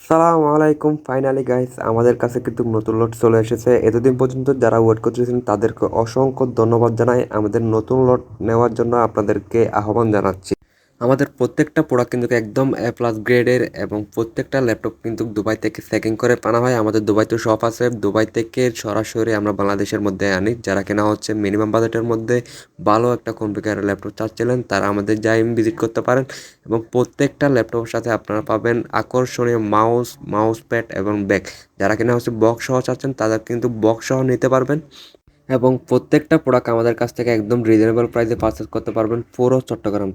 সালামু আলাইকুম। Finally guys আমাদের কাছে কিন্তু নতুন লট চলে এসেছে। এতদিন পর্যন্ত যারা ওয়েট করতেছেন তাদেরকে অসংখ্য ধন্যবাদ জানাই। আমাদের নতুন লট নেওয়ার জন্য আপনাদেরকে আহ্বান জানাচ্ছি। আমাদের প্রত্যেকটা প্রোডাক্ট কিন্তু একদম এ প্লাস গ্রেডের এবং প্রত্যেকটা ল্যাপটপ কিন্তু দুবাই থেকে চেকিং করে আনা হয়। আমাদের দুবাইতে শপ আছে। দুবাই থেকে সরাসরি আমরা বাংলাদেশের মধ্যে আনি। যারা কেনা হচ্ছে মিনিমাম বাজেটের মধ্যে ভালো একটা কনফিগারের ল্যাপটপ চাচ্ছিলেন তারা আমাদের জাইম ভিজিট করতে পারেন এবং প্রত্যেকটা ল্যাপটপের সাথে আপনারা পাবেন আকর্ষণীয় মাউস প্যাড এবং ব্যাগ। যারা কিনা হচ্ছে বক্স সহ চাচ্ছেন তারা কিন্তু বক্স সহ নিতে পারবেন এবং প্রত্যেকটা প্রোডাক্ট আমাদের কাছ থেকে একদম রিজনেবল প্রাইসে পারচেস করতে পারবেন। পুরো চট্টগ্রাম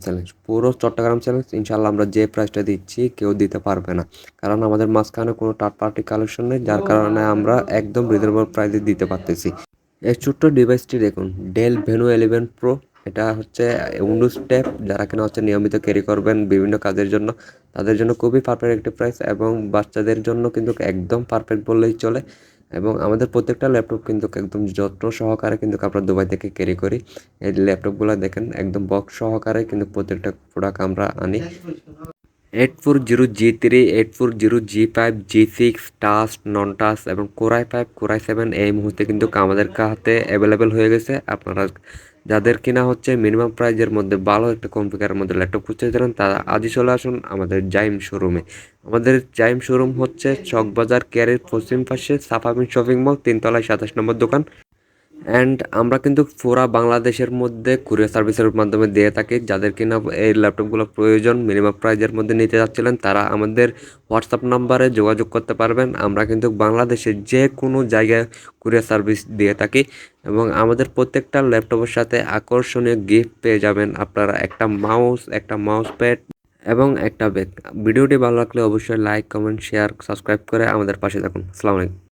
চ্যালেঞ্জ ইনশাল্লাহ আমরা যে প্রাইসটা দিচ্ছি কেউ দিতে পারবে না, কারণ আমাদের মাঝখানে কোনো থার্ড পার্টি কালেকশন নেই, যার কারণে আমরা একদম রিজনেবল প্রাইসে দিতে পারতেছি। এই ছোট্ট ডিভাইসটি দেখুন, ডেল ভেনু 11 প্রো। এটা হচ্ছে উইন্ডোজ ট্যাব। যারা কিনা হচ্ছে নিয়মিত ক্যারি করবেন বিভিন্ন কাজের জন্য তাদের জন্য খুবই পারফেক্ট একটি প্রাইস এবং বাচ্চাদের জন্য কিন্তু একদম পারফেক্ট বললেই চলে। এবং আমাদের প্রত্যেকটা ল্যাপটপ কিন্তু একদম যত্ন সহকারে কিন্তু আমরা দুবাই থেকে ক্যারি করি। এই ল্যাপটপগুলো দেখেন একদম বক্স সহকারে কিন্তু প্রত্যেকটা প্রোডাক্ট আমরা আনি। 840G3, 840G5, G6, টাচ, নন টাচ এবং কোরাই 5, কোরাই 7 এই মুহূর্তে কিন্তু আমাদের হাতে অ্যাভেলেবেল হয়ে গেছে। আপনারা যাদের কিনা হচ্ছে মিনিমাম প্রাইজের মধ্যে ভালো একটা কনফিগারের মধ্যে ল্যাপটপ খুঁজতেছিলেন তারা আজই চলে আসুন আমাদের জাইম শোরুমে। আমাদের জাইম শোরুম হচ্ছে চকবাজার কেয়ারের পশ্চিম পাশে সাফাবিন শপিং মল, 3 তলায় 27 নম্বর দোকান। অ্যান্ড আমরা কিন্তু পুরা বাংলাদেশের মধ্যে কুরিয়ার সার্ভিসের মাধ্যমে দিয়ে থাকি। যাদের কিনা এই ল্যাপটপগুলো প্রয়োজন মিনিমাম প্রাইজের মধ্যে নিতে যাচ্ছিলেন তারা আমাদের হোয়াটসঅ্যাপ নাম্বারে যোগাযোগ করতে পারবেন। আমরা কিন্তু বাংলাদেশের যে কোনো জায়গায় কুরিয়ার সার্ভিস দিয়ে থাকি এবং আমাদের প্রত্যেকটা ল্যাপটপের সাথে আকর্ষণীয় গিফট পেয়ে যাবেন আপনারা, একটা মাউস প্যাড এবং একটা ব্যাগ। ভিডিওটি ভালো লাগলে অবশ্যই লাইক, কমেন্ট, শেয়ার, সাবস্ক্রাইব করে আমাদের পাশে থাকুন। আসসালামু আলাইকুম।